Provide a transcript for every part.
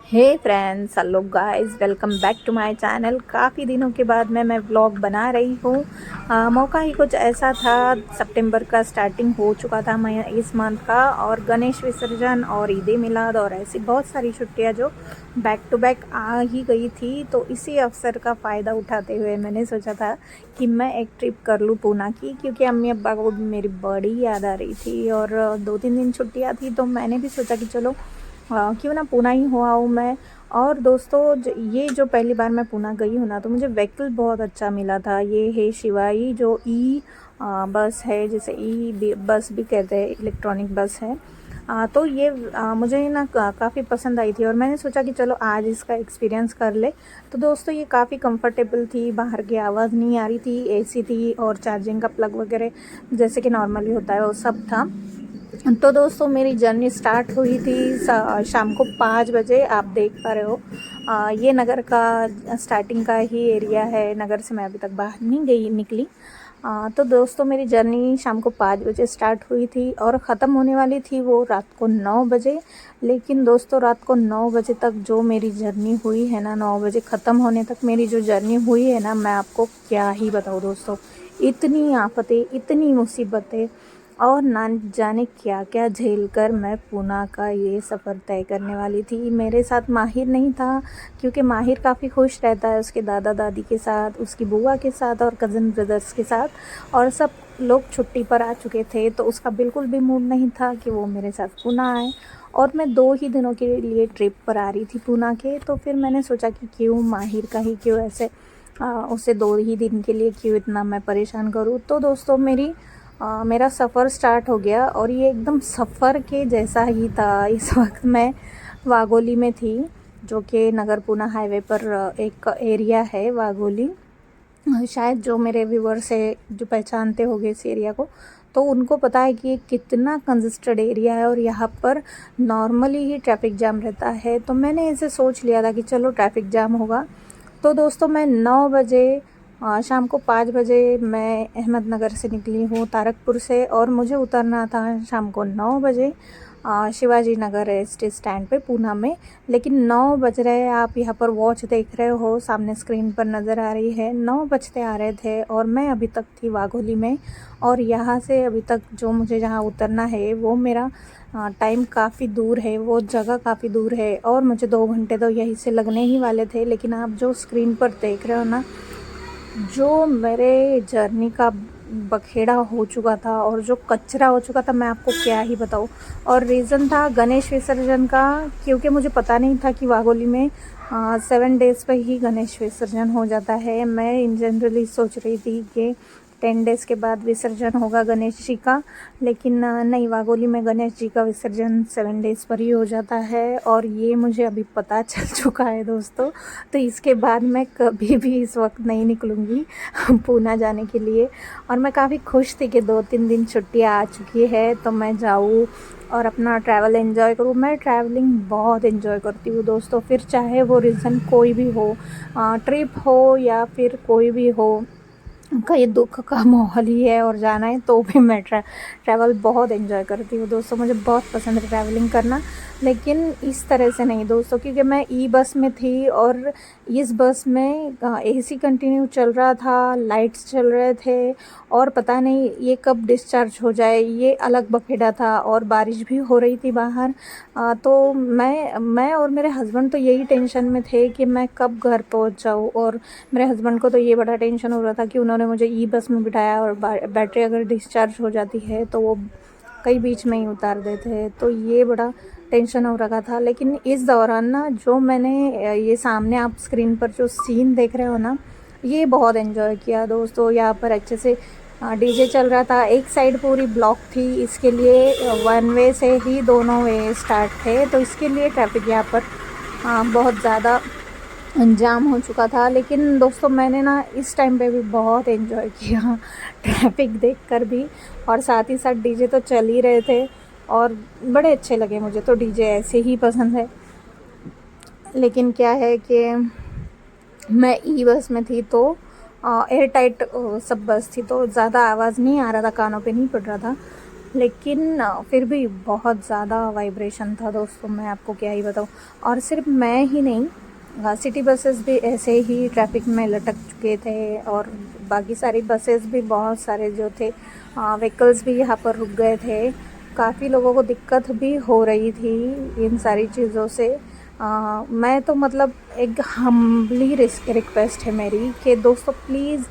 Hey friends, hello guys, welcome back to my channel. काफ़ी दिनों के बाद मैं व्लॉग बना रही हूँ। मौका ही कुछ ऐसा था, सितंबर का स्टार्टिंग हो चुका था मैं इस मंथ का, और गणेश विसर्जन और ईद मिलाद और ऐसी बहुत सारी छुट्टियाँ जो बैक टू बैक आ ही गई थी। तो इसी अवसर का फ़ायदा उठाते हुए मैंने सोचा था कि मैं एक ट्रिप कर लूँ पूना की, क्योंकि अम्मी अब्बा को भी मेरी बड़ी याद आ रही थी और 2-3 दिन छुट्टियाँ थी। तो मैंने भी सोचा कि चलो क्यों ना पूना ही हो आऊँ मैं। और दोस्तों, ये जो पहली बार मैं पूना गई हूँ ना, तो मुझे व्हीकल बहुत अच्छा मिला था। ये है शिवाई, जो बस है, जिसे बस भी कहते हैं, इलेक्ट्रॉनिक बस है। तो ये मुझे ना काफ़ी पसंद आई थी और मैंने सोचा कि चलो आज इसका एक्सपीरियंस कर ले। तो दोस्तों, ये काफ़ी कंफर्टेबल थी, बाहर की आवाज़ नहीं आ रही थी, एसी थी और चार्जिंग का प्लग वगैरह जैसे कि नॉर्मली होता है वो सब था। तो दोस्तों, मेरी जर्नी स्टार्ट हुई थी शाम को 5 बजे। आप देख पा रहे हो, ये नगर का स्टार्टिंग का ही एरिया है। नगर से मैं अभी तक बाहर नहीं गई निकली। तो दोस्तों, मेरी जर्नी शाम को 5 बजे स्टार्ट हुई थी और ख़त्म होने वाली थी वो रात को 9 बजे। लेकिन दोस्तों, रात को 9 बजे तक जो मेरी जर्नी हुई है ना, 9 बजे ख़त्म होने तक मेरी जो जर्नी हुई है ना, मैं आपको क्या ही बताऊँ दोस्तों। इतनी आफतें, इतनी मुसीबतें और ना जाने क्या क्या झेल कर मैं पूना का ये सफ़र तय करने वाली थी। मेरे साथ माहिर नहीं था, क्योंकि माहिर काफ़ी खुश रहता है उसके दादा दादी के साथ, उसकी बुआ के साथ और कज़न ब्रदर्स के साथ, और सब लोग छुट्टी पर आ चुके थे। तो उसका बिल्कुल भी मूड नहीं था कि वो मेरे साथ पूना आए। और मैं 2 ही दिनों के लिए ट्रिप पर आ रही थी पूना के। तो फिर मैंने सोचा कि क्यों माहिर का ही क्यों ऐसे उसे 2 ही दिन के लिए क्यों इतना मैं परेशान करूँ। तो दोस्तों, मेरा सफ़र स्टार्ट हो गया और ये एकदम सफ़र के जैसा ही था। इस वक्त मैं वागोली में थी, जो कि नगर पूना हाईवे पर एक एरिया है वागोली। शायद जो मेरे व्यूवर्स है, जो पहचानते होंगे इस एरिया को, तो उनको पता है कि ये कितना कंजस्टेड एरिया है और यहाँ पर नॉर्मली ही ट्रैफिक जाम रहता है। तो मैंने ऐसे सोच लिया था कि चलो ट्रैफिक जाम होगा। तो दोस्तों, मैं 9 बजे शाम को 5 बजे मैं अहमदनगर से निकली हूँ, तारकपुर से, और मुझे उतरना था शाम को 9 बजे Shivaji Nagar S T stand पे पूना में। लेकिन 9 बज रहे, आप यहाँ पर वॉच देख रहे हो, सामने स्क्रीन पर नज़र आ रही है, 9 बजते आ रहे थे और मैं अभी तक थी वाघोली में। और यहाँ से अभी तक जो मुझे जहाँ उतरना है वो मेरा टाइम काफ़ी दूर है, वो जगह काफ़ी दूर है और मुझे 2 घंटे तो यहीं से लगने ही वाले थे। लेकिन आप जो स्क्रीन पर देख रहे हो ना, जो मेरे जर्नी का बखेड़ा हो चुका था और जो कचरा हो चुका था, मैं आपको क्या ही बताऊँ। और रीज़न था गणेश विसर्जन का, क्योंकि मुझे पता नहीं था कि वाघोली में 7 डेज़ पे ही गणेश विसर्जन हो जाता है। मैं इन जनरली सोच रही थी कि 10 डेज़ के बाद विसर्जन होगा गणेश जी का, लेकिन नहीं, वाघोली में गणेश जी का विसर्जन 7 डेज़ पर ही हो जाता है और ये मुझे अभी पता चल चुका है दोस्तों। तो इसके बाद मैं कभी भी इस वक्त नहीं निकलूँगी पूना जाने के लिए। और मैं काफ़ी खुश थी कि 2-3 दिन छुट्टियाँ आ चुकी है, तो मैं जाऊँ और अपना ट्रैवल एंजॉय करूँ। मैं ट्रैवलिंग बहुत एंजॉय करती हूँ दोस्तों, फिर चाहे वो रीज़न कोई भी हो, ट्रिप हो या फिर कोई भी हो। कहीं दुख का माहौल ही है और जाना है तो भी मैं ट्रैवल बहुत एंजॉय करती हूँ दोस्तों। मुझे बहुत पसंद है ट्रैवलिंग करना, लेकिन इस तरह से नहीं दोस्तों, क्योंकि मैं ई बस में थी और इस बस में एसी कंटिन्यू चल रहा था, लाइट्स चल रहे थे, और पता नहीं ये कब डिस्चार्ज हो जाए, ये अलग बखेड़ा था। और बारिश भी हो रही थी बाहर। तो मैं और मेरे हस्बैंड तो यही टेंशन में थे कि मैं कब घर पहुंच जाऊँ। और मेरे हस्बैंड को तो ये बड़ा टेंशन हो रहा था कि उन्होंने मुझे ई बस में बिठाया और बैटरी अगर डिस्चार्ज हो जाती है तो वो कई बीच में ही उतार देते हैं। तो ये बड़ा टेंशन हो रखा था। लेकिन इस दौरान ना, जो मैंने ये सामने आप स्क्रीन पर जो सीन देख रहे हो ना, ये बहुत एंजॉय किया दोस्तों। यहाँ पर अच्छे से डीजे चल रहा था, एक साइड पूरी ब्लॉक थी, इसके लिए 1 वे से ही दोनों वे स्टार्ट थे, तो इसके लिए ट्रैफिक यहाँ पर बहुत ज़्यादा जाम हो चुका था। लेकिन दोस्तों, मैंने ना इस टाइम पे भी बहुत एंजॉय किया ट्रैफिक देखकर भी, और साथ ही साथ डीजे तो चल ही रहे थे और बड़े अच्छे लगे। मुझे तो डीजे ऐसे ही पसंद है। लेकिन क्या है कि मैं ई बस में थी, तो एयर टाइट सब बस थी, तो ज़्यादा आवाज़ नहीं आ रहा था, कानों पे नहीं पड़ रहा था। लेकिन फिर भी बहुत ज़्यादा वाइब्रेशन था दोस्तों, मैं आपको क्या ही बताऊँ। और सिर्फ मैं ही नहीं, सिटी बसेस भी ऐसे ही ट्रैफिक में लटक चुके थे, और बाकी सारी बसेस भी, बहुत सारे जो थे व्हीकल्स भी यहाँ पर रुक गए थे। काफ़ी लोगों को दिक्कत भी हो रही थी इन सारी चीज़ों से। मैं तो मतलब एक हम्बली रिक्वेस्ट है मेरी कि दोस्तों प्लीज़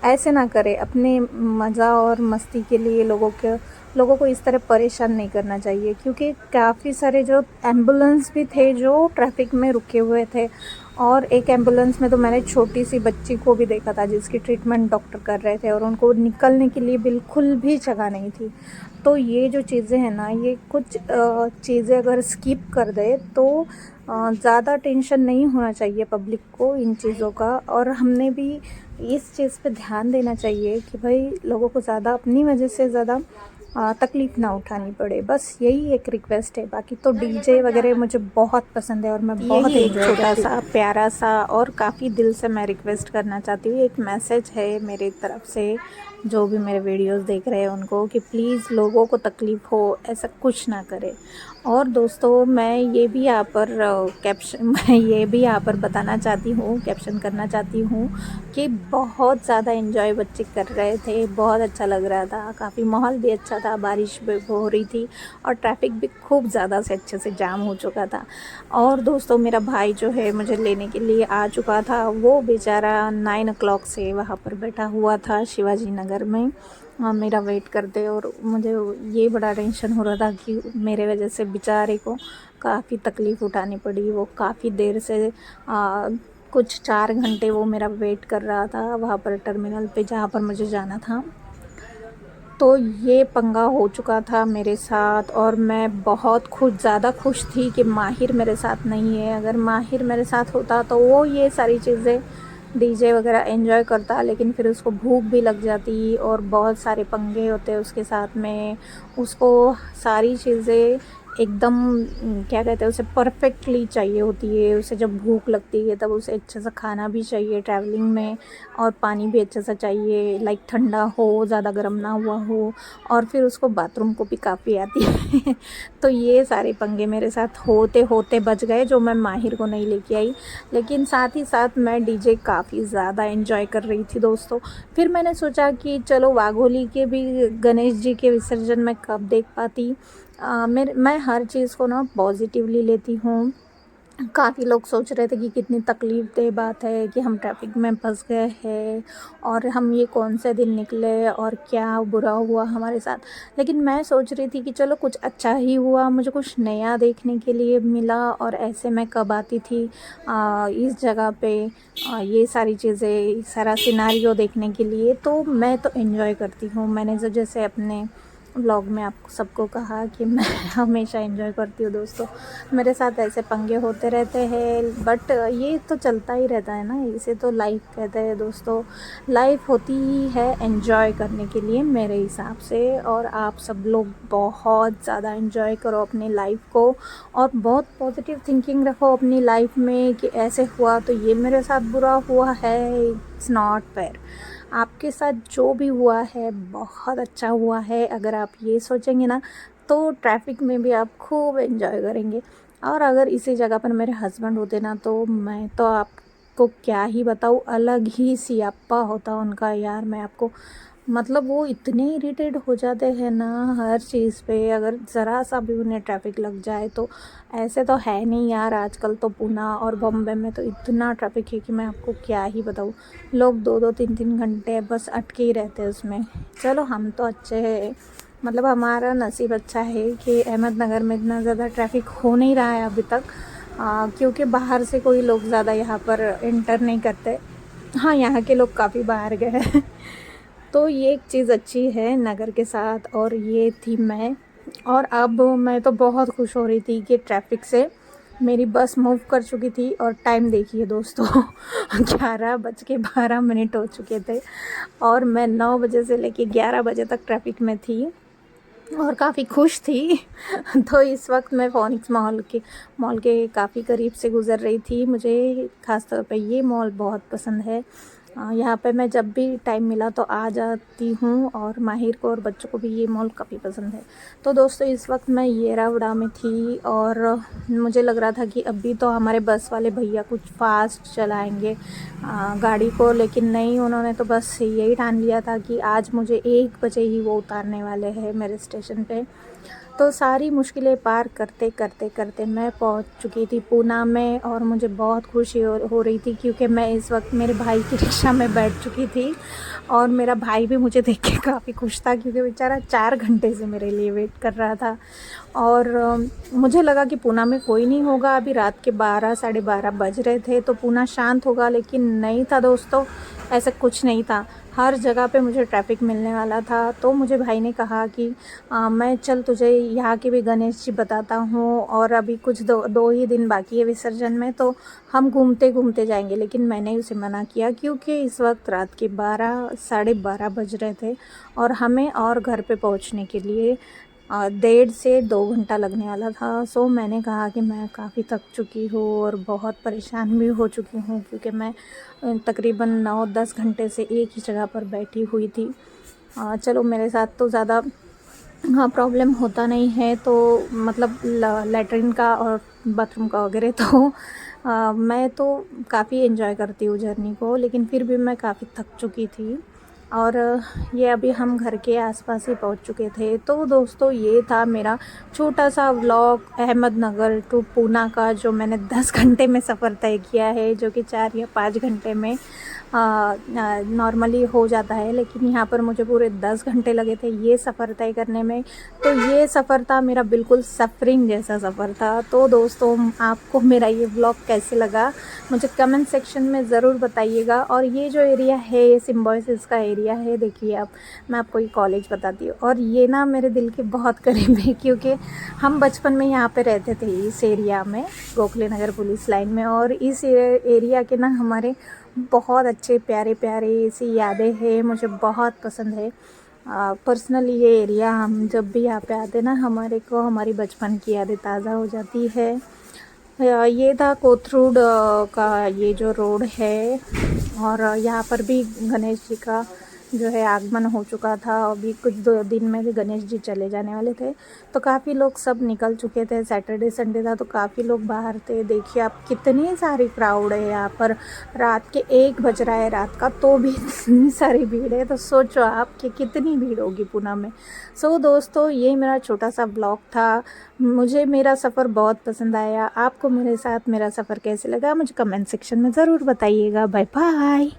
ऐसे ना करें। अपने मज़ा और मस्ती के लिए लोगों को इस तरह परेशान नहीं करना चाहिए, क्योंकि काफ़ी सारे जो एम्बुलेंस भी थे जो ट्रैफिक में रुके हुए थे। और एक एम्बुलेंस में तो मैंने छोटी सी बच्ची को भी देखा था जिसकी ट्रीटमेंट डॉक्टर कर रहे थे, और उनको निकलने के लिए बिल्कुल भी जगह नहीं थी। तो ये जो चीज़ें हैं ना, ये कुछ चीज़ें अगर स्किप कर दे तो ज़्यादा टेंशन नहीं होना चाहिए पब्लिक को इन चीज़ों का। और हमने भी इस चीज़ पे ध्यान देना चाहिए कि भाई लोगों को ज़्यादा अपनी वजह से ज़्यादा तकलीफ़ ना उठानी पड़े। बस यही एक रिक्वेस्ट है। बाकी तो डीजे वगैरह मुझे बहुत पसंद है और मैं बहुत यही एक एंजॉय छोटा करती हूँ। सा प्यारा सा और काफ़ी दिल से मैं रिक्वेस्ट करना चाहती हूँ, एक मैसेज है मेरी तरफ से जो भी मेरे वीडियोस देख रहे हैं उनको, कि प्लीज़ लोगों को तकलीफ़ हो ऐसा कुछ ना करें। और दोस्तों मैं ये भी यहाँ पर मैं ये भी यहाँ पर बताना चाहती हूँ, कैप्शन करना चाहती हूँ कि बहुत ज़्यादा एंजॉय बच्चे कर रहे थे, बहुत अच्छा लग रहा था, काफ़ी माहौल भी अच्छा था, बारिश भी हो रही थी और ट्रैफिक भी खूब ज़्यादा से अच्छे से जाम हो चुका था। और दोस्तों मेरा भाई जो है मुझे लेने के लिए आ चुका था, वो बेचारा 9 o'clock से वहाँ पर बैठा हुआ था शिवाजी नगर में मेरा वेट करते। और मुझे ये बड़ा टेंशन हो रहा था कि मेरे वजह से बेचारे को काफ़ी तकलीफ़ उठानी पड़ी। वो काफ़ी देर से कुछ 4 घंटे वो मेरा वेट कर रहा था वहाँ पर टर्मिनल पे जहाँ पर मुझे जाना था। तो ये पंगा हो चुका था मेरे साथ, और मैं बहुत ज़्यादा खुश थी कि माहिर मेरे साथ नहीं है। अगर माहिर मेरे साथ होता तो वो ये सारी चीज़ें डीजे वगैरह एंजॉय करता, लेकिन फिर उसको भूख भी लग जाती और बहुत सारे पंगे होते उसके साथ में। उसको सारी चीज़ें एकदम क्या कहते हैं, उसे परफेक्टली चाहिए होती है। उसे जब भूख लगती है तब उसे अच्छा सा खाना भी चाहिए ट्रैवलिंग में, और पानी भी अच्छा सा चाहिए, लाइक ठंडा हो, ज़्यादा गर्म ना हुआ हो, और फिर उसको बाथरूम को भी काफ़ी आती है। तो ये सारे पंगे मेरे साथ होते होते बच गए, जो मैं माहिर को नहीं लेके आई। लेकिन साथ ही साथ मैं डीजे काफ़ी ज़्यादा एंजॉय कर रही थी दोस्तों। फिर मैंने सोचा कि चलो वाघोली के भी गणेश जी के विसर्जन मैं कब देख पाती। मैं हर चीज़ को ना पॉजिटिवली लेती हूँ। काफ़ी लोग सोच रहे थे कि कितनी तकलीफ़देह बात है कि हम ट्रैफिक में फंस गए हैं, और हम ये कौन से दिन निकले और क्या बुरा हुआ हमारे साथ। लेकिन मैं सोच रही थी कि चलो कुछ अच्छा ही हुआ, मुझे कुछ नया देखने के लिए मिला, और ऐसे मैं कब आती थी इस जगह पे ये सारी चीज़ें, सारा सिनारियो देखने के लिए। तो मैं तो एंजॉय करती हूँ। मैंने जो जैसे अपने व्लॉग में आपको सबको कहा कि मैं हमेशा एंजॉय करती हूँ दोस्तों। मेरे साथ ऐसे पंगे होते रहते हैं, बट ये तो चलता ही रहता है ना, इसे तो लाइफ कहते हैं दोस्तों। लाइफ होती ही है एंजॉय करने के लिए मेरे हिसाब से। और आप सब लोग बहुत ज़्यादा एंजॉय करो अपनी लाइफ को, और बहुत पॉजिटिव थिंकिंग रखो अपनी लाइफ में कि ऐसे हुआ तो ये मेरे साथ बुरा हुआ है, इट्स नॉट फेयर। आपके साथ जो भी हुआ है बहुत अच्छा हुआ है। अगर आप ये सोचेंगे ना तो ट्रैफिक में भी आप खूब एंजॉय करेंगे। और अगर इसी जगह पर मेरे हस्बैंड होते ना, तो मैं तो आपको क्या ही बताऊँ, अलग ही सियाप्पा होता उनका यार। मैं आपको मतलब वो इतने इरिटेट हो जाते हैं ना हर चीज़ पे, अगर ज़रा सा भी उन्हें ट्रैफिक लग जाए तो। ऐसे तो है नहीं यार, आजकल तो पुणे और बॉम्बे में तो इतना ट्रैफिक है कि मैं आपको क्या ही बताऊँ। लोग 2-2 3-3 घंटे बस अटके ही रहते हैं उसमें। चलो हम तो अच्छे हैं, मतलब हमारा नसीब अच्छा है कि अहमदनगर में इतना ज़्यादा ट्रैफिक हो नहीं रहा है अभी तक, क्योंकि बाहर से कोई लोग ज़्यादा यहाँ पर एंटर नहीं करते। हाँ, यहाँ के लोग काफ़ी बाहर गए हैं। तो ये एक चीज़ अच्छी है नगर के साथ। और ये थी मैं, और अब मैं तो बहुत खुश हो रही थी कि ट्रैफिक से मेरी बस मूव कर चुकी थी। और टाइम देखिए दोस्तों, 11:12 हो चुके थे, और मैं 9 बजे से लेके 11 बजे तक ट्रैफिक में थी और काफ़ी खुश थी। तो इस वक्त मैं फोनिक्स मॉल के काफ़ी करीब से गुज़र रही थी। मुझे ख़ास तौर पे ये मॉल बहुत पसंद है। यहाँ पे मैं जब भी टाइम मिला तो आ जाती हूँ, और माहिर को और बच्चों को भी ये मॉल काफ़ी पसंद है। तो दोस्तों इस वक्त मैं येरावड़ा में थी, और मुझे लग रहा था कि अभी तो हमारे बस वाले भैया कुछ फास्ट चलाएंगे गाड़ी को, लेकिन नहीं, उन्होंने तो बस यही ठान लिया था कि आज मुझे 1 बजे ही वो उतारने वाले हैं मेरे स्टेशन पे। तो सारी मुश्किलें पार करते करते करते मैं पहुंच चुकी थी पूना में, और मुझे बहुत खुशी हो रही थी, क्योंकि मैं इस वक्त मेरे भाई की रिक्शा में बैठ चुकी थी। और मेरा भाई भी मुझे देख के काफ़ी खुश था, क्योंकि बेचारा 4 घंटे से मेरे लिए वेट कर रहा था। और मुझे लगा कि पूना में कोई नहीं होगा, अभी रात के 12 साढ़े 12 बज रहे थे तो पूना शांत होगा, लेकिन नहीं था दोस्तों, ऐसा कुछ नहीं था। हर जगह पे मुझे ट्रैफिक मिलने वाला था। तो मुझे भाई ने कहा कि मैं चल तुझे यहाँ के भी गणेश जी बताता हूँ, और अभी कुछ दो ही दिन बाकी है विसर्जन में, तो हम घूमते घूमते जाएंगे। लेकिन मैंने उसे मना किया, क्योंकि इस वक्त रात के 12 साढ़े 12 बज रहे थे, और हमें और घर पे पहुँचने के लिए 1.5 से 2 घंटा लगने वाला था। सो मैंने कहा कि मैं काफ़ी थक चुकी हूँ और बहुत परेशान भी हो चुकी हूँ, क्योंकि मैं तकरीबन 9-10 घंटे से एक ही जगह पर बैठी हुई थी। चलो मेरे साथ तो ज़्यादा प्रॉब्लम होता नहीं है, तो मतलब लैट्रिन का और बाथरूम का वगैरह, तो मैं तो काफ़ी एंजॉय करती हूँ जर्नी को, लेकिन फिर भी मैं काफ़ी थक चुकी थी। और ये अभी हम घर के आसपास ही पहुंच चुके थे। तो दोस्तों ये था मेरा छोटा सा व्लॉग अहमदनगर टू पूना का, जो मैंने 10 घंटे में सफ़र तय किया है, जो कि 4 या 5 घंटे में नॉर्मली हो जाता है, लेकिन यहाँ पर मुझे पूरे 10 घंटे लगे थे ये सफ़र तय करने में। तो ये सफ़र था मेरा बिल्कुल सफरिंग जैसा सफ़र था। तो दोस्तों आपको मेरा ये व्लॉग कैसे लगा मुझे कमेंट सेक्शन में ज़रूर बताइएगा। और ये जो एरिया है ये सिम्बोसिस का एरिया है, देखिए आप, मैं आपको ये कॉलेज बताती हूँ, और ये ना मेरे दिल के बहुत करीब है, क्योंकि हम बचपन में यहाँ पे रहते थे इस एरिया में, गोखले नगर पुलिस लाइन में। और इस एरिया के ना हमारे बहुत अच्छे प्यारे प्यारे ऐसी यादें हैं, मुझे बहुत पसंद है। पर्सनली ये एरिया, हम जब भी यहाँ पे आते ना, हमारे को हमारी बचपन की यादें ताज़ा हो जाती है। ये था कोथरूड का ये जो रोड है, और यहाँ पर भी गणेश जी का जो है आगमन हो चुका था। अभी कुछ 2 दिन में भी गणेश जी चले जाने वाले थे, तो काफ़ी लोग सब निकल चुके थे। सैटरडे संडे था तो काफ़ी लोग बाहर थे। देखिए आप कितनी सारी क्राउड है यहाँ पर, रात के 1 बज रहा है रात का, तो भी इतनी सारी भीड़ है। तो सोचो आप कि कितनी भीड़ होगी पूना में। सो दोस्तों ये मेरा छोटा सा ब्लॉग था। मुझे मेरा सफ़र बहुत पसंद आया। आपको मेरे साथ मेरा सफ़र कैसे लगा मुझे कमेंट सेक्शन में ज़रूर बताइएगा। Bye bye.